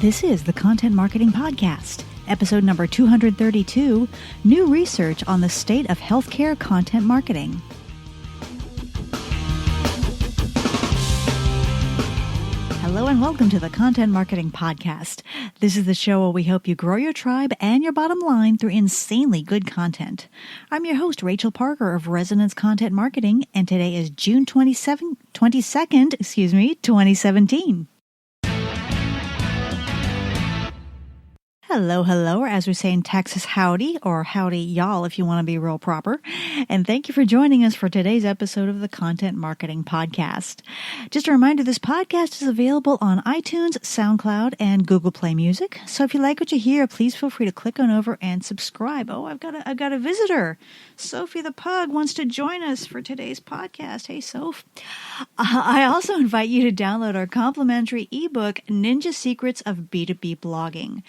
This is the Content Marketing Podcast, episode number 232, New Research on the State of Healthcare Content Marketing. Hello and welcome to the Content Marketing Podcast. This is the show where we help you grow your tribe and your bottom line through insanely good content. I'm your host, Rachel Parker of Resonance Content Marketing, and today is June 22nd, 2017. Hello, or as we say in Texas, howdy, or howdy y'all if you want to be real proper. And thank you for joining us for today's episode of the Content Marketing Podcast. Just a reminder, this podcast is available on iTunes, SoundCloud, and Google Play Music. So if you like what you hear, please feel free to click on over and subscribe. Oh, I've got a visitor. Sophie the Pug wants to join us for today's podcast. Hey, Soph. I also invite you to download our complimentary ebook, Ninja Secrets of B2B Blogging.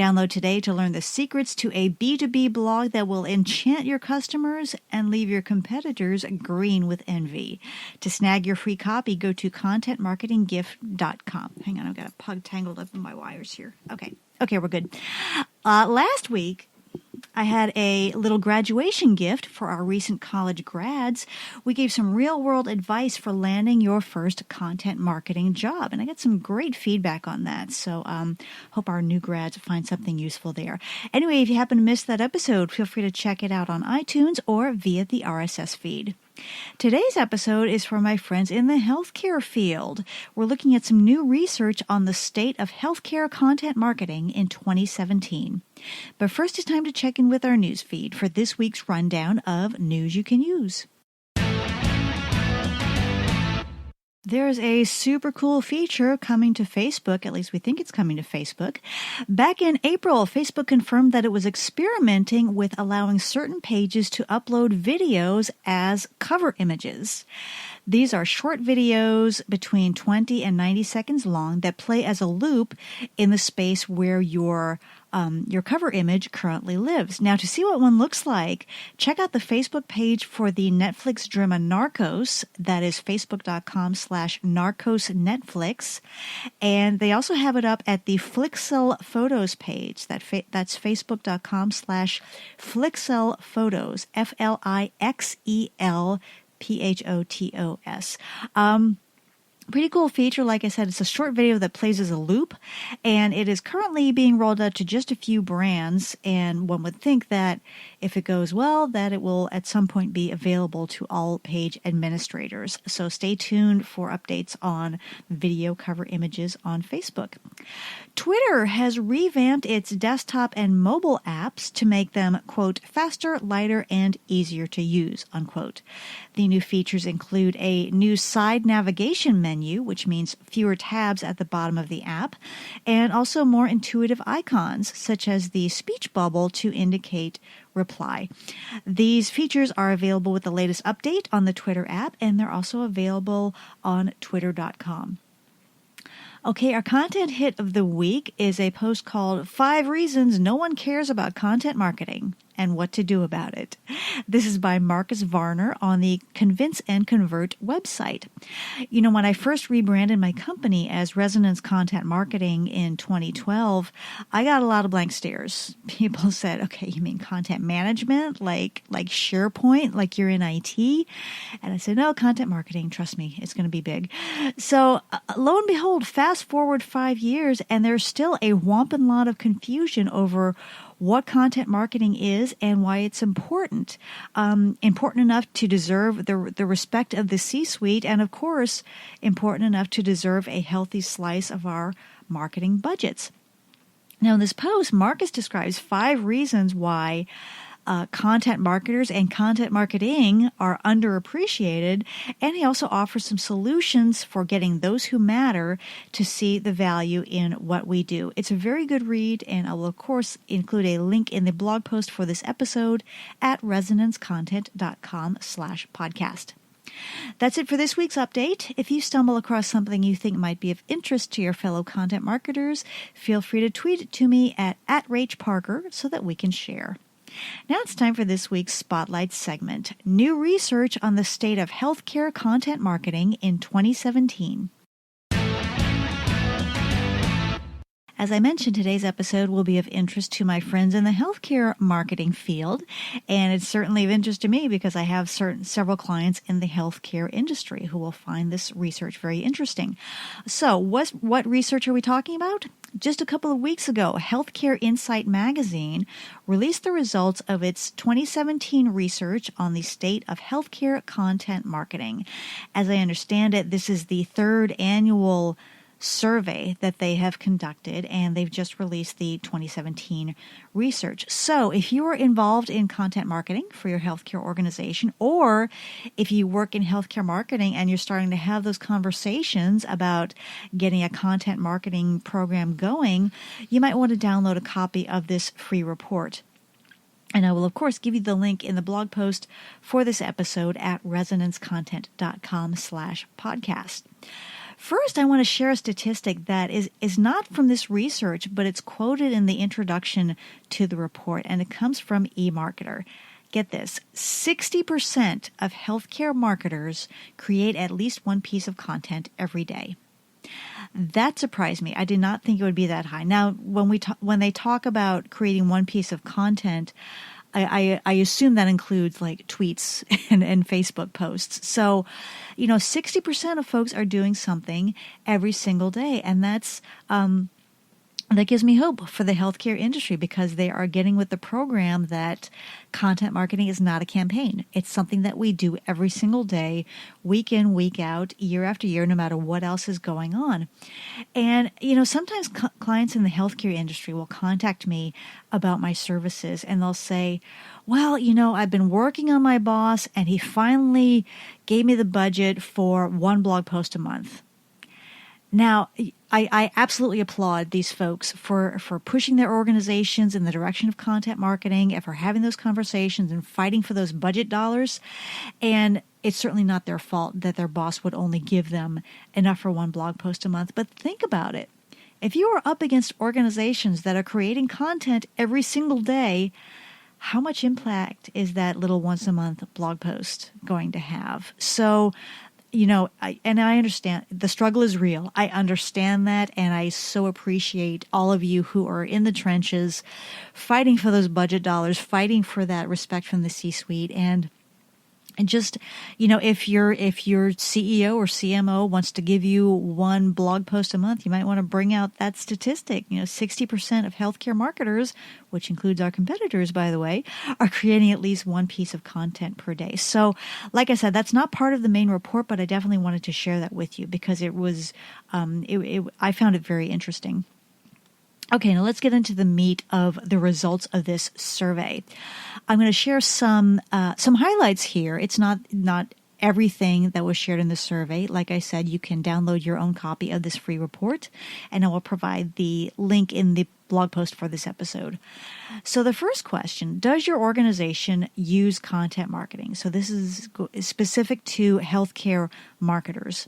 Download today to learn the secrets to a B2B blog that will enchant your customers and leave your competitors green with envy. To snag your free copy, go to contentmarketinggift.com. Hang on, I've got a pug tangled up in my wires here. Okay, we're good. Last week, I had a little graduation gift for our recent college grads. We gave some real-world advice for landing your first content marketing job, and I got some great feedback on that, so hope our new grads find something useful there. Anyway, if you happen to miss that episode, feel free to check it out on iTunes or via the RSS feed. Today's episode is for my friends in the healthcare field. We're looking at some new research on the state of healthcare content marketing in 2017. But first, it's time to check in with our news feed for this week's rundown of news you can use. There's a super cool feature coming to Facebook, at least we think it's coming to Facebook. Back in April, Facebook confirmed that it was experimenting with allowing certain pages to upload videos as cover images. These are short videos between 20 and 90 seconds long that play as a loop in the space where your cover image currently lives. Now, to see what one looks like, check out the Facebook page for the Netflix drama Narcos. That is facebook.com/narcosnetflix. And they also have it up at the Flixel Photos page. That's facebook.com/FlixelPhotos, FlixelPhotos. Pretty cool feature. Like I said, it's a short video that plays as a loop, and it is currently being rolled out to just a few brands, and one would think that if it goes well, that it will at some point be available to all page administrators. So stay tuned for updates on video cover images on Facebook. Twitter has revamped its desktop and mobile apps to make them, quote, faster, lighter, and easier to use, unquote. The new features include a new side navigation menu, which means fewer tabs at the bottom of the app, and also more intuitive icons, such as the speech bubble to indicate reply. These features are available with the latest update on the Twitter app, and they're also available on twitter.com. Okay, our content hit of the week is a post called 5 Reasons No One Cares About Content Marketing and What to Do About It. This is by Marcus Varner on the Convince and Convert website. You know, when I first rebranded my company as Resonance Content Marketing in 2012, I got a lot of blank stares. People said, okay, you mean content management, like SharePoint, like you're in IT? And I said, no, content marketing, trust me, it's going to be big. So lo and behold, fast forward 5 years, and there's still a whomping lot of confusion over what content marketing is and why it's important. Important enough to deserve the respect of the C-suite, and of course, important enough to deserve a healthy slice of our marketing budgets. Now, in this post, Marcus describes 5 reasons why content marketers and content marketing are underappreciated, and he also offers some solutions for getting those who matter to see the value in what we do. It's a very good read, and I will, of course, include a link in the blog post for this episode at resonancecontent.com/podcast. That's it for this week's update. If you stumble across something you think might be of interest to your fellow content marketers, feel free to tweet it to me at @RachParker so that we can share. Now it's time for this week's Spotlight segment, new research on the state of healthcare content marketing in 2017. As I mentioned, today's episode will be of interest to my friends in the healthcare marketing field, and it's certainly of interest to me because I have several clients in the healthcare industry who will find this research very interesting. So what research are we talking about? Just a couple of weeks ago, Healthcare Insight magazine released the results of its 2017 research on the state of healthcare content marketing. As I understand it, this is the third annual survey that they have conducted, and they've just released the 2017 research. So if you are involved in content marketing for your healthcare organization, or if you work in healthcare marketing and you're starting to have those conversations about getting a content marketing program going, you might want to download a copy of this free report. And I will, of course, give you the link in the blog post for this episode at resonancecontent.com/podcast. First, I want to share a statistic that is not from this research, but it's quoted in the introduction to the report, and it comes from eMarketer. Get this, 60% of healthcare marketers create at least one piece of content every day. That surprised me. I did not think it would be that high. Now, when they talk about creating one piece of content, I assume that includes like tweets and Facebook posts. So, 60% of folks are doing something every single day. And that gives me hope for the healthcare industry because they are getting with the program that content marketing is not a campaign. It's something that we do every single day, week in, week out, year after year, no matter what else is going on. And, sometimes clients in the healthcare industry will contact me about my services and they'll say, well, I've been working on my boss and he finally gave me the budget for one blog post a month. Now, I absolutely applaud these folks for pushing their organizations in the direction of content marketing and for having those conversations and fighting for those budget dollars. And it's certainly not their fault that their boss would only give them enough for one blog post a month. But think about it. If you are up against organizations that are creating content every single day, how much impact is that little once a month blog post going to have? So, I understand the struggle is real. I understand that. And I so appreciate all of you who are in the trenches fighting for those budget dollars, fighting for that respect from the C-suite. And just, if your CEO or CMO wants to give you one blog post a month, you might want to bring out that statistic. 60% of healthcare marketers, which includes our competitors, by the way, are creating at least one piece of content per day. So, like I said, that's not part of the main report, but I definitely wanted to share that with you because it was, I found it very interesting. Okay, now let's get into the meat of the results of this survey. I'm going to share some highlights here. It's not everything that was shared in the survey. Like I said, you can download your own copy of this free report, and I will provide the link in the blog post for this episode. So the first question, does your organization use content marketing? So this is specific to healthcare marketers.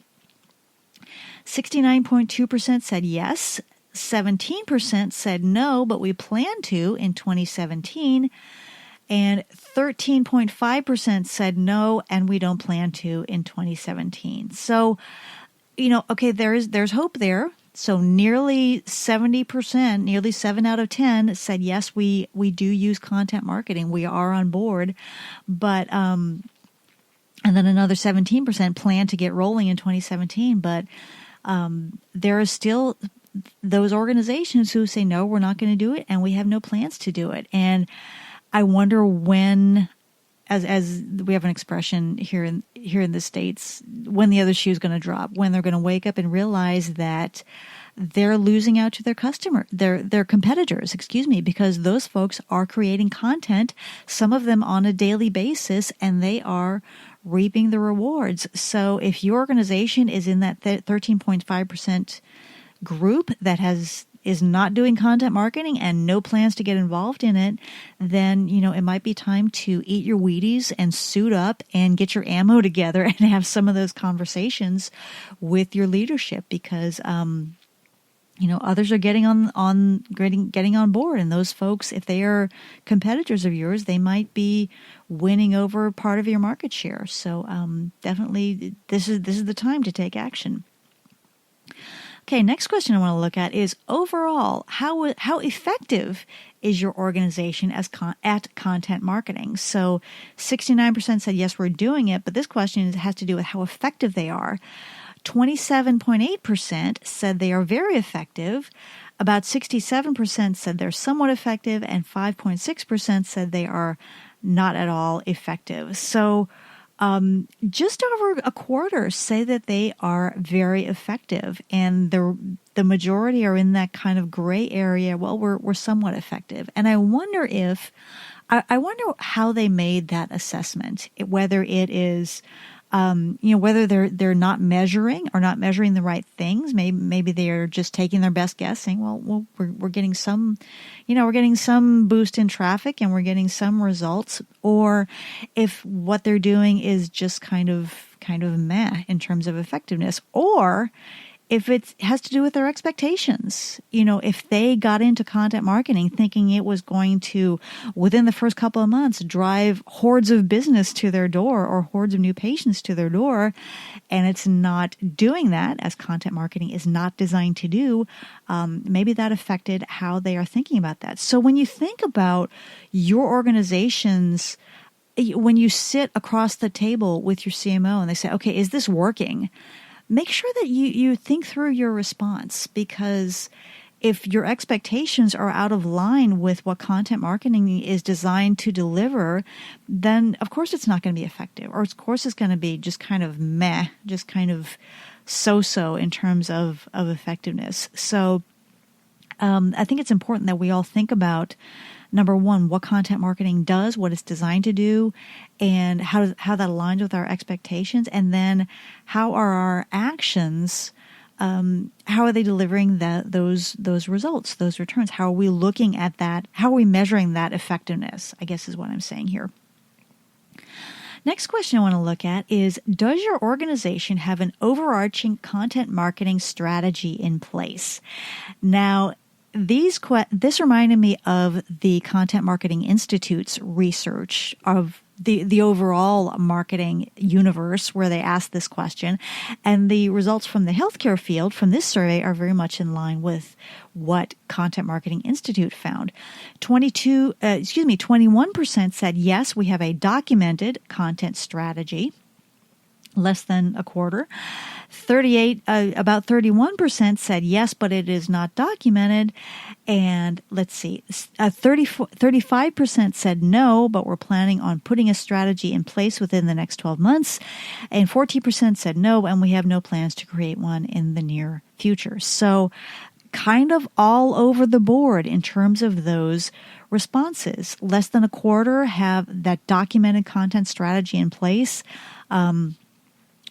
69.2% said yes. 17% said no, but we plan to in 2017. And 13.5% said no, and we don't plan to in 2017. So, okay, there's hope there. So nearly 70%, nearly 7 out of 10 said yes, we do use content marketing. We are on board. But and then another 17% plan to get rolling in 2017. But there are still those organizations who say, no, we're not going to do it, and we have no plans to do it. And I wonder when, as we have an expression here in the States, when the other shoe is going to drop, when they're going to wake up and realize that they're losing out to their competitors, because those folks are creating content, some of them on a daily basis, and they are reaping the rewards. So if your organization is in that 13.5% group that is not doing content marketing and no plans to get involved in it, then, it might be time to eat your Wheaties and suit up and get your ammo together and have some of those conversations with your leadership because, others are getting on board, and those folks, if they are competitors of yours, they might be winning over part of your market share. So, definitely this is the time to take action. Okay, next question I want to look at is overall, how effective is your organization at content marketing? So 69% said yes, we're doing it, but this question has to do with how effective they are. 27.8% said they are very effective. About 67% said they're somewhat effective, and 5.6% said they are not at all effective. So just over a quarter say that they are very effective, and the majority are in that kind of gray area. Well, we're somewhat effective, and I wonder I wonder how they made that assessment. Whether it is, whether they're not measuring or not measuring the right things. Maybe they are just taking their best guess, saying, well, we're getting some, we're getting some boost in traffic and we're getting some results. Or if what they're doing is just kind of meh in terms of effectiveness, or if it has to do with their expectations. If they got into content marketing thinking it was going to, within the first couple of months, drive hordes of business to their door or hordes of new patients to their door, and it's not doing that, as content marketing is not designed to do, maybe that affected how they are thinking about that. So when you think about your organizations, when you sit across the table with your CMO and they say, okay, is this working? Make sure that you think through your response, because if your expectations are out of line with what content marketing is designed to deliver, then of course it's not going to be effective, or of course it's going to be just kind of meh, just kind of so-so in terms of effectiveness. So I think it's important that we all think about, number one, what content marketing does, what it's designed to do, and how that aligns with our expectations. And then how are our actions, how are they delivering those results, those returns? How are we looking at that? How are we measuring that effectiveness, I guess is what I'm saying here. Next question I want to look at is, does your organization have an overarching content marketing strategy in place? Now, this reminded me of the Content Marketing Institute's research of the overall marketing universe, where they asked this question, and the results from the healthcare field from this survey are very much in line with what Content Marketing Institute found. 21% said yes, we have a documented content strategy. Less than a quarter. About 31% said yes, but it is not documented. And let's see, 35% said no, but we're planning on putting a strategy in place within the next 12 months. And 14% said no, and we have no plans to create one in the near future. So kind of all over the board in terms of those responses. Less than a quarter have that documented content strategy in place.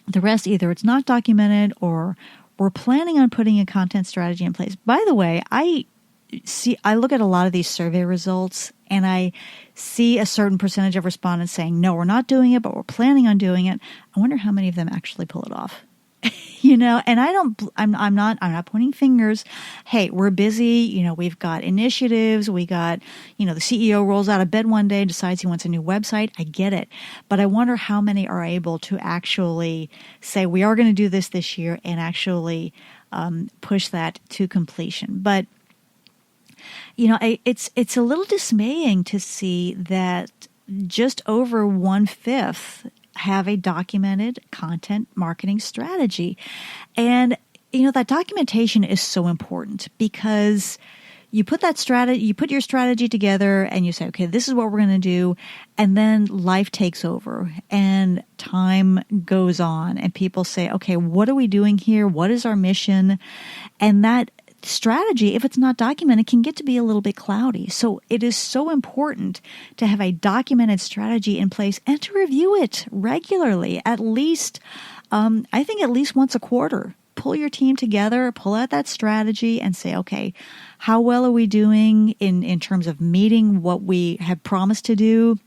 The rest, either it's not documented or we're planning on putting a content strategy in place. By the way, I look at a lot of these survey results and I see a certain percentage of respondents saying, no, we're not doing it, but we're planning on doing it. I wonder how many of them actually pull it off. And I'm not pointing fingers. Hey, we're busy. We've got initiatives. We got, the CEO rolls out of bed one day, decides he wants a new website. I get it. But I wonder how many are able to actually say, we are going to do this year, and actually push that to completion. But, it's a little dismaying to see that just over 1/5 have a documented content marketing strategy. And, that documentation is so important, because you put your strategy together and you say, okay, this is what we're going to do. And then life takes over and time goes on and people say, okay, what are we doing here? What is our mission? And that strategy, if it's not documented, can get to be a little bit cloudy. So it is so important to have a documented strategy in place and to review it regularly, at least once a quarter. Pull your team together, pull out that strategy and say, okay, how well are we doing in terms of meeting what we have promised to do,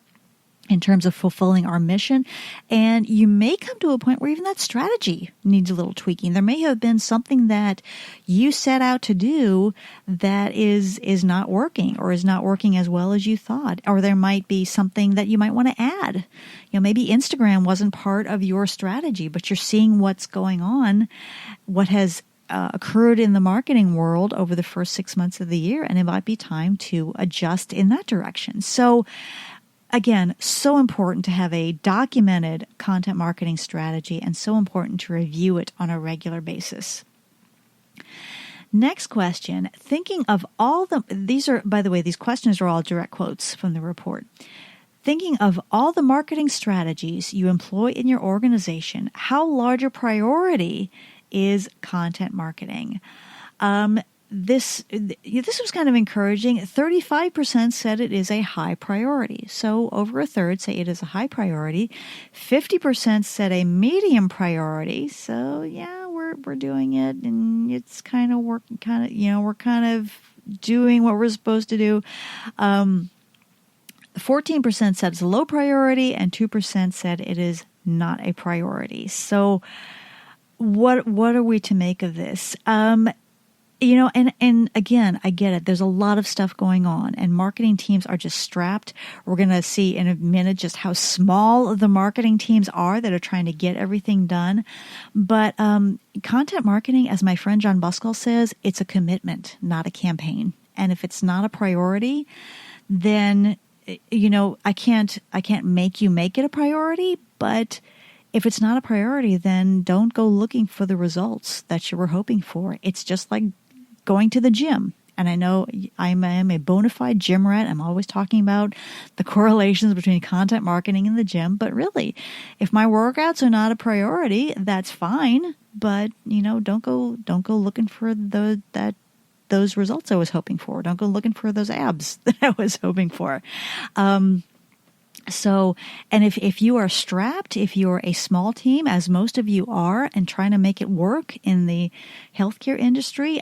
in terms of fulfilling our mission? And you may come to a point where even that strategy needs a little tweaking. There may have been something that you set out to do that is not working, or is not working as well as you thought. Or there might be something that you might want to add. Maybe Instagram wasn't part of your strategy, but you're seeing what's going on, what has occurred in the marketing world over the first 6 months of the year, and it might be time to adjust in that direction. So again, so important to have a documented content marketing strategy and so important to review it on a regular basis. Next question, thinking of all these are, by the way, these questions are all direct quotes from the report. Thinking of all the marketing strategies you employ in your organization, how large a priority is content marketing? This was kind of encouraging. 35% said it is a high priority. So over a third say it is a high priority. 50% said a medium priority. So yeah, we're doing it, and it's kind of working. We're kind of doing what we're supposed to do. 14% said it's a low priority, and 2% said it is not a priority. So what are we to make of this? And again, I get it. There's a lot of stuff going on, and marketing teams are just strapped. We're going to see in a minute just how small the marketing teams are that are trying to get everything done. But content marketing, as my friend John Buskell says, it's a commitment, not a campaign. And if it's not a priority, then I can't make you make it a priority. But if it's not a priority, then don't go looking for the results that you were hoping for. It's just like going to the gym. And I know I am a bona fide gym rat. I'm always talking about the correlations between content marketing and the gym. But really, if my workouts are not a priority, that's fine. But don't go looking for those results I was hoping for. Don't go looking for those abs that I was hoping for. So, and if you are strapped, if you're a small team, as most of you are, and trying to make it work in the healthcare industry,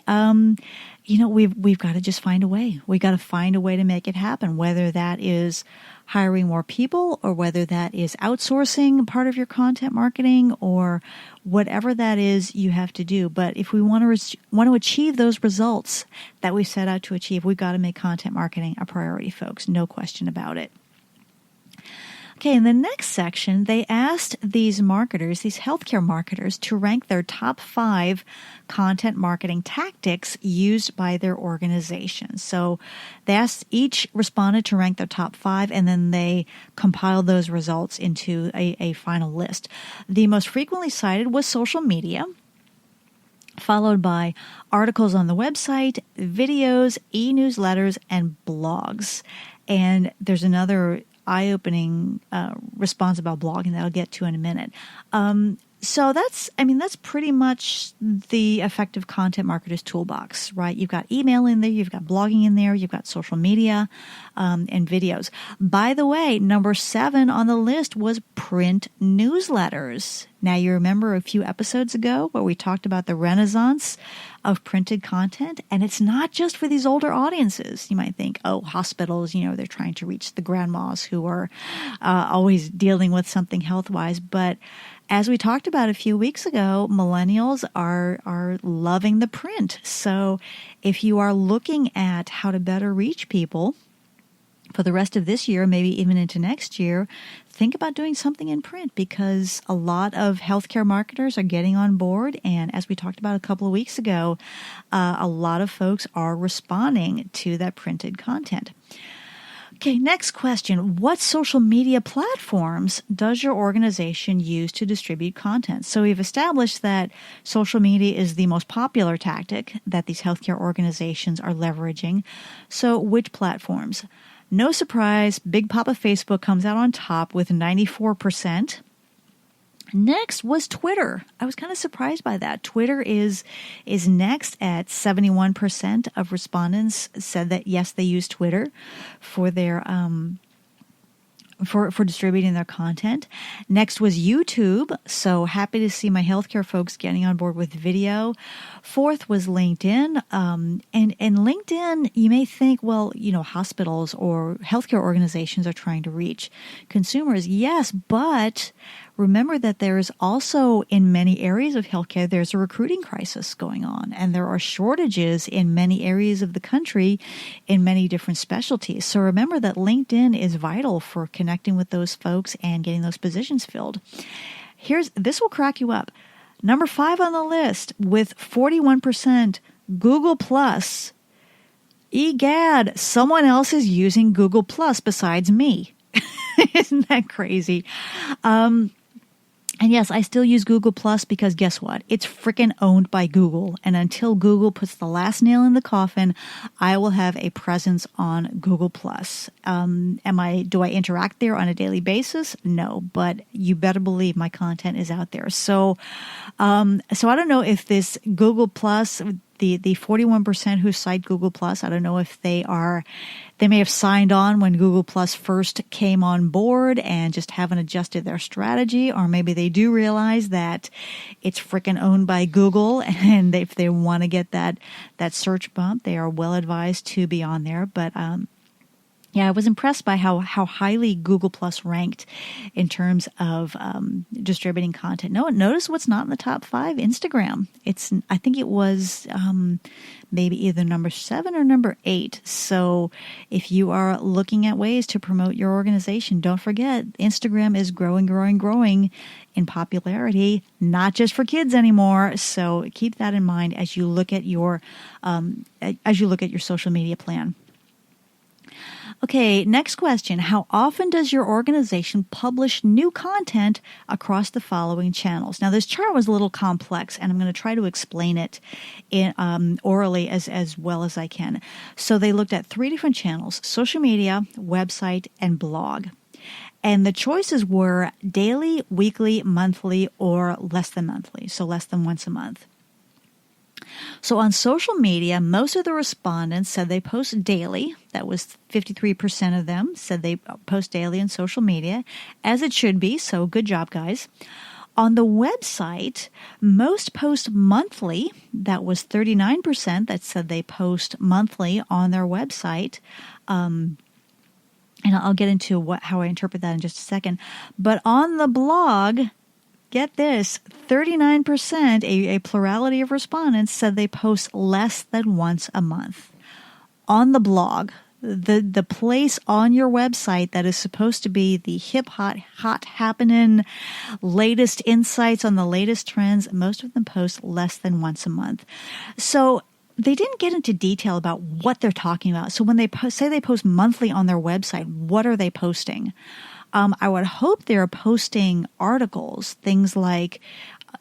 we've got to just find a way. We got to find a way to make it happen, whether that is hiring more people or whether that is outsourcing part of your content marketing or whatever that is you have to do. But if we want to achieve those results that we set out to achieve, we've got to make content marketing a priority, folks. No question about it. Okay, in the next section, they asked these marketers, these healthcare marketers, to rank their top 5 content marketing tactics used by their organization. So they asked each respondent to rank their top 5, and then they compiled those results into a final list. The most frequently cited was social media, followed by articles on the website, videos, e-newsletters, and blogs. And there's another eye-opening response about blogging that I'll get to in a minute. So that's pretty much the effective content marketer's toolbox, right? You've got email in there, you've got blogging in there, you've got social media, and videos. By the way, number 7 on the list was print newsletters. Now, you remember a few episodes ago where we talked about the renaissance of printed content, and it's not just for these older audiences. You might think, hospitals, they're trying to reach the grandmas who are always dealing with something health-wise. But as we talked about a few weeks ago, millennials are loving the print. So if you are looking at how to better reach people for the rest of this year, maybe even into next year, think about doing something in print, because a lot of healthcare marketers are getting on board. And as we talked about a couple of weeks ago, a lot of folks are responding to that printed content. Okay, next question. What social media platforms does your organization use to distribute content? So we've established that social media is the most popular tactic that these healthcare organizations are leveraging. So which platforms? No surprise, Big Papa Facebook comes out on top with 94%. Next was Twitter. I was kind of surprised by that. Twitter is next at 71% of respondents said that, yes, they use Twitter for their for distributing their content. Next was YouTube. So happy to see my healthcare folks getting on board with video. Fourth was LinkedIn. And LinkedIn, you may think, hospitals or healthcare organizations are trying to reach consumers. Yes, but remember that there is also, in many areas of healthcare, there's a recruiting crisis going on, and there are shortages in many areas of the country in many different specialties. So remember that LinkedIn is vital for connecting with those folks and getting those positions filled. This will crack you up. Number 5 on the list with 41% Google Plus. Egad, someone else is using Google Plus besides me. Isn't that crazy? And yes, I still use Google Plus because guess what? It's freaking owned by Google. And until Google puts the last nail in the coffin, I will have a presence on Google Plus. Do I interact there on a daily basis? No, but you better believe my content is out there. So I don't know if this Google Plus, the 41% who cite Google Plus, I don't know if they may have signed on when Google Plus first came on board and just haven't adjusted their strategy, or maybe they do realize that it's freaking owned by Google, and if they want to get that search bump, they are well advised to be on there. But yeah, I was impressed by how highly Google Plus ranked in terms of distributing content. No, notice what's not in the top 5. Instagram. I think it was maybe either number 7 or number 8. So if you are looking at ways to promote your organization, don't forget Instagram is growing in popularity, not just for kids anymore. So keep that in mind as you look at your social media plan. Okay, next question. How often does your organization publish new content across the following channels? Now, this chart was a little complex, and I'm going to try to explain it orally as well as I can. So they looked at 3 different channels: social media, website, and blog. And the choices were daily, weekly, monthly, or less than monthly, so less than once a month. So on social media, most of the respondents said they post daily. That was 53% of them said they post daily on social media, as it should be. So good job, guys. On the website, most post monthly. That was 39% that said they post monthly on their website. And I'll get into how I interpret that in just a second. But on the blog, get this, 39%, a plurality of respondents, said they post less than once a month. On the blog, the place on your website that is supposed to be the hot happening, latest insights on the latest trends, most of them post less than once a month. So they didn't get into detail about what they're talking about. So when they say they post monthly on their website, what are they posting? I would hope they're posting articles, things like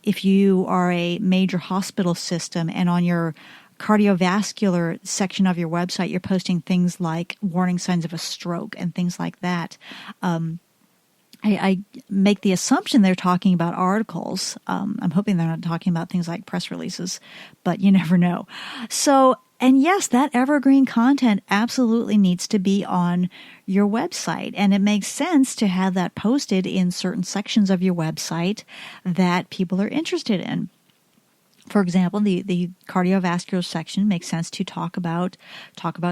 if you are a major hospital system and on your cardiovascular section of your website, you're posting things like warning signs of a stroke and things like that. I make the assumption they're talking about articles. I'm hoping they're not talking about things like press releases, but you never know. So, and yes, that evergreen content absolutely needs to be on your website. And it makes sense to have that posted in certain sections of your website that people are interested in. For example, the cardiovascular section makes sense to talk about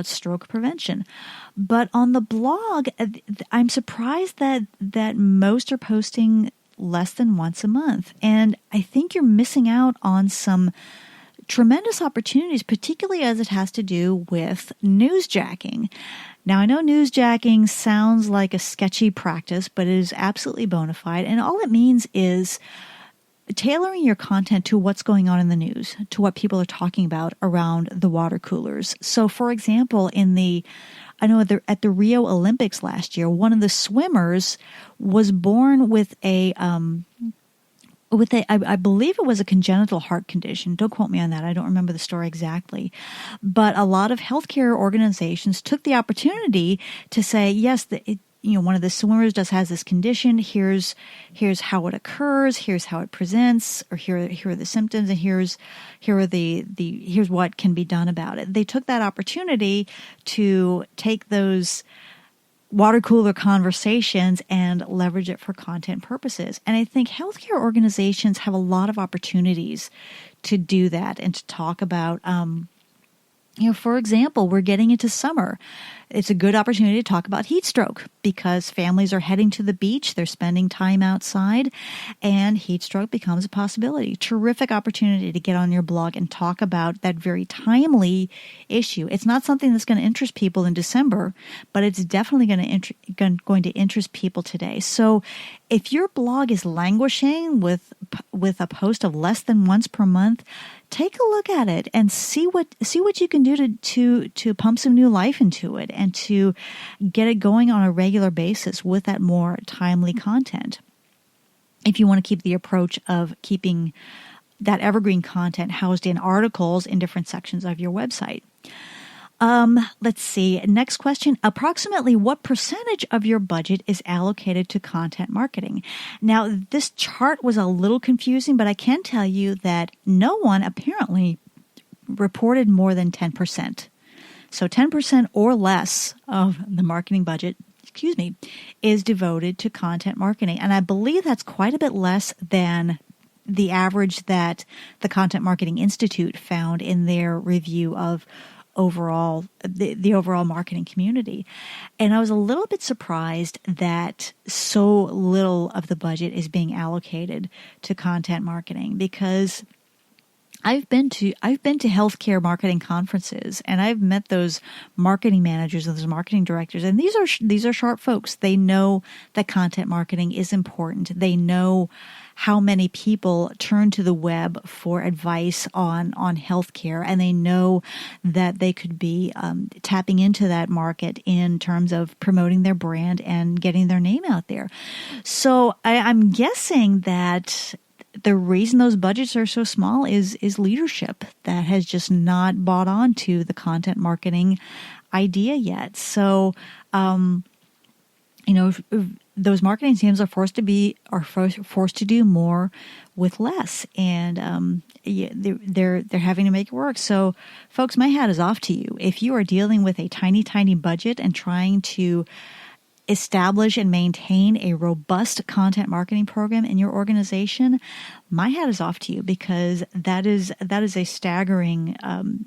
stroke prevention. But on the blog, I'm surprised that most are posting less than once a month. And I think you're missing out on some tremendous opportunities, particularly as it has to do with newsjacking. Now, I know newsjacking sounds like a sketchy practice, but it is absolutely bona fide. And all it means is tailoring your content to what's going on in the news, to what people are talking about around the water coolers. So, for example, at the Rio Olympics last year, one of the swimmers was born with I believe it was a congenital heart condition. Don't quote me on that. I don't remember the story exactly. But a lot of healthcare organizations took the opportunity to say, yes, one of the swimmers has this condition. Here's how it occurs. Here's how it presents, or here are the symptoms, and here's what can be done about it. They took that opportunity to take those water cooler conversations and leverage it for content purposes. And I think healthcare organizations have a lot of opportunities to do that and to talk about, for example, we're getting into summer. It's a good opportunity to talk about heat stroke because families are heading to the beach, they're spending time outside, and heat stroke becomes a possibility. Terrific opportunity to get on your blog and talk about that very timely issue. It's not something that's going to interest people in December, but it's definitely going to interest people today. So if your blog is languishing with a post of less than once per month, take a look at it and see what you can do to pump some new life into it and to get it going on a regular basis with that more timely content. If you want to keep the approach of keeping that evergreen content housed in articles in different sections of your website. Let's see. Next question. Approximately what percentage of your budget is allocated to content marketing? Now, this chart was a little confusing, but I can tell you that no one apparently reported more than 10%. So 10% or less of the marketing budget, is devoted to content marketing. And I believe that's quite a bit less than the average that the Content Marketing Institute found in their review of the overall marketing community. And I was a little bit surprised that so little of the budget is being allocated to content marketing, because I've been to healthcare marketing conferences, and I've met those marketing managers and those marketing directors, and these are sharp folks. They know that content marketing is important. They know how many people turn to the web for advice on healthcare, and they know that they could be tapping into that market in terms of promoting their brand and getting their name out there. So I'm guessing that the reason those budgets are so small is leadership that has just not bought on to the content marketing idea yet. So, those marketing teams are forced to do more with less, and they're having to make it work. So, folks, my hat is off to you. If you are dealing with a tiny budget and trying to establish and maintain a robust content marketing program in your organization, my hat is off to you, because that is a staggering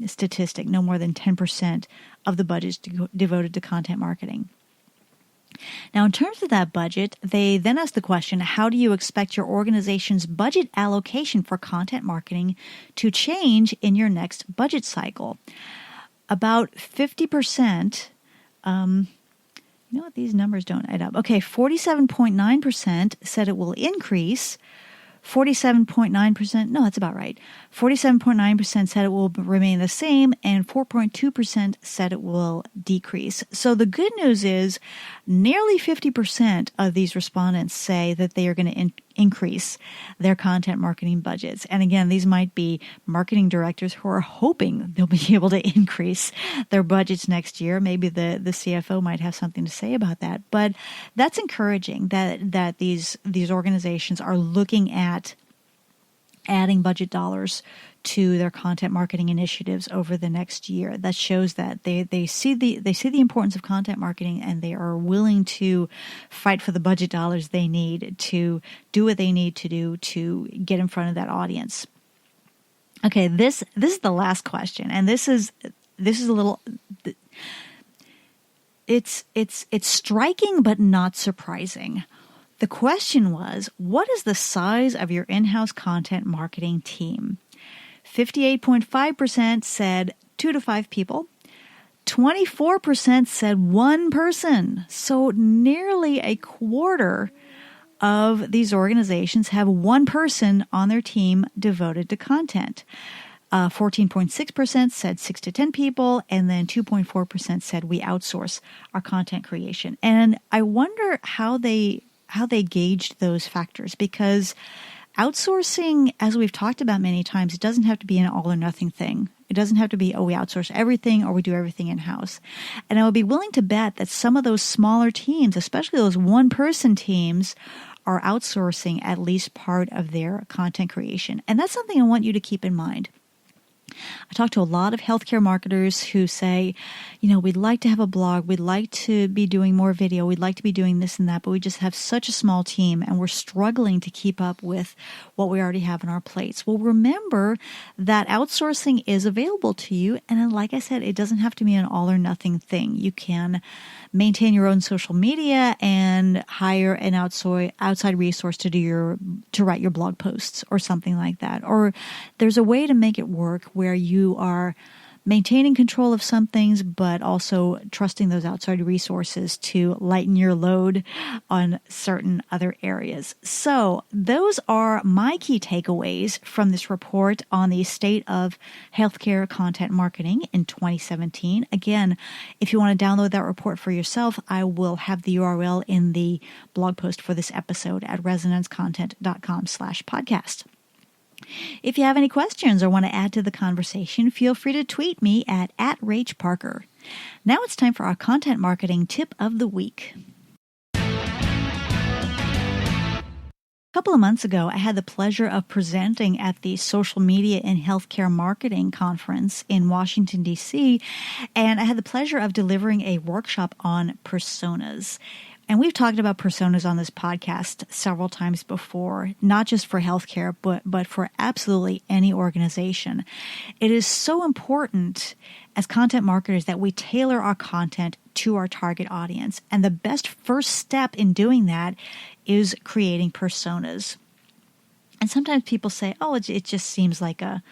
statistic. No more than 10% of the budget is devoted to content marketing. Now, in terms of that budget, they then ask the question, how do you expect your organization's budget allocation for content marketing to change in your next budget cycle? About 50%, you know what? These numbers don't add up. Okay, 47.9% said it will increase. 47.9%, no, that's about right. 47.9% said it will remain the same, and 4.2% said it will decrease. So the good news is nearly 50% of these respondents say that they are going to increase their content marketing budgets. And again, these might be marketing directors who are hoping they'll be able to increase their budgets next year. Maybe the CFO might have something to say about that. But that's encouraging that these organizations are looking at adding budget dollars to their content marketing initiatives over the next year. That shows that they see the importance of content marketing, and they are willing to fight for the budget dollars they need to do what they need to do to get in front of that audience. Okay, this is the last question, and this is a little. It's striking but not surprising. The question was, what is the size of your in-house content marketing team? 58.5% said 2 to 5 people. 24% said 1 person. So nearly a quarter of these organizations have 1 person on their team devoted to content. 14.6% said 6 to 10 people, and then 2.4% said we outsource our content creation. And I wonder how they gauged those factors, because outsourcing, as we've talked about many times, it doesn't have to be an all or nothing thing. It doesn't have to be, we outsource everything or we do everything in-house. And I would be willing to bet that some of those smaller teams, especially those 1-person teams, are outsourcing at least part of their content creation. And that's something I want you to keep in mind. I talk to a lot of healthcare marketers who say, we'd like to have a blog, we'd like to be doing more video, we'd like to be doing this and that, but we just have such a small team and we're struggling to keep up with what we already have on our plates. Well, remember that outsourcing is available to you. And then, like I said, it doesn't have to be an all or nothing thing. You can maintain your own social media and hire an outside resource to write your blog posts or something like that. Or there's a way to make it work where you are maintaining control of some things, but also trusting those outside resources to lighten your load on certain other areas. So those are my key takeaways from this report on the state of healthcare content marketing in 2017. Again, if you want to download that report for yourself, I will have the URL in the blog post for this episode at resonancecontent.com/podcast. If you have any questions or want to add to the conversation, feel free to tweet me at @RachParker. Now it's time for our content marketing tip of the week. A couple of months ago, I had the pleasure of presenting at the Social Media in Healthcare Marketing Conference in Washington, D.C., and I had the pleasure of delivering a workshop on personas. And we've talked about personas on this podcast several times before, not just for healthcare, but for absolutely any organization. It is so important as content marketers that we tailor our content to our target audience. And the best first step in doing that is creating personas. And sometimes people say, oh, it just seems like a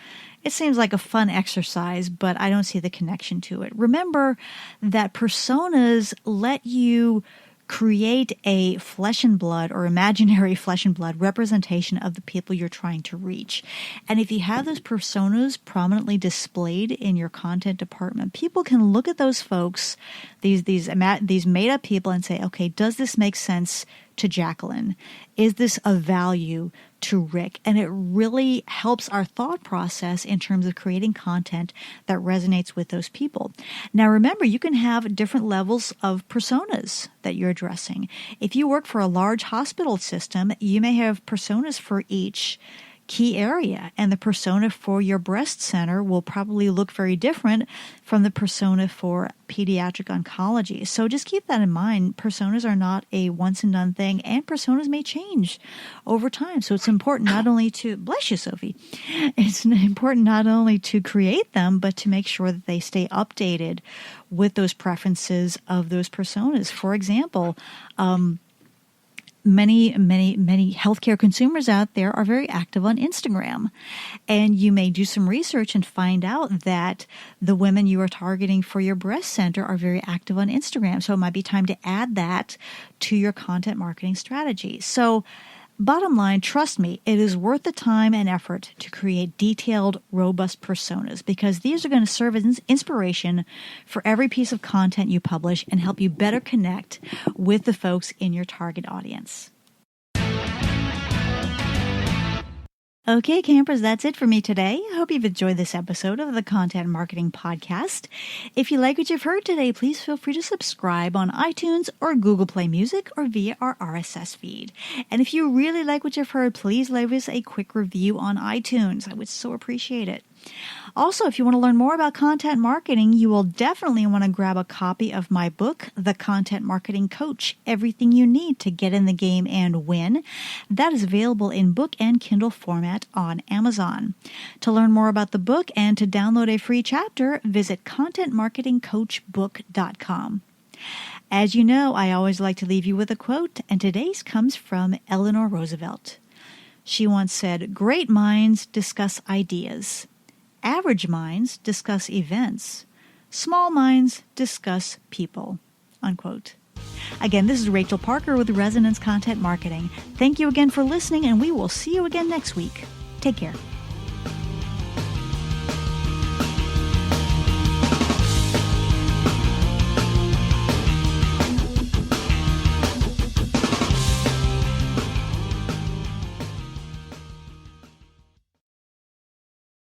fun exercise, but I don't see the connection to it. Remember that personas let you create a flesh and blood or imaginary flesh and blood representation of the people you're trying to reach. And if you have those personas prominently displayed in your content department, people can look at those folks, these made up people, and say, okay, does this make sense to Jacqueline? Is this of value to Rick? And it really helps our thought process in terms of creating content that resonates with those people. Now, remember, you can have different levels of personas that you're addressing. If you work for a large hospital system, you may have personas for each key area, and the persona for your breast center will probably look very different from the persona for pediatric oncology. So just keep that in mind. Personas are not a once and done thing, and personas may change over time. So it's important not only to, bless you, Sophie, it's important not only to create them, but to make sure that they stay updated with those preferences of those personas. For example, many healthcare consumers out there are very active on Instagram. And you may do some research and find out that the women you are targeting for your breast center are very active on Instagram. So it might be time to add that to your content marketing strategy. So bottom line, trust me, it is worth the time and effort to create detailed, robust personas, because these are going to serve as inspiration for every piece of content you publish and help you better connect with the folks in your target audience. Okay, campers, that's it for me today. I hope you've enjoyed this episode of the Content Marketing Podcast. If you like what you've heard today, please feel free to subscribe on iTunes or Google Play Music or via our RSS feed. And if you really like what you've heard, please leave us a quick review on iTunes. I would so appreciate it. Also, if you want to learn more about content marketing, you will definitely want to grab a copy of my book, The Content Marketing Coach, Everything You Need to Get in the Game and Win. That is available in book and Kindle format on Amazon. To learn more about the book and to download a free chapter, visit contentmarketingcoachbook.com. As you know, I always like to leave you with a quote, and today's comes from Eleanor Roosevelt. She once said, "Great minds discuss ideas. Average minds discuss events. Small minds discuss people." Unquote. Again, this is Rachel Parker with Resonance Content Marketing. Thank you again for listening, and we will see you again next week. Take care.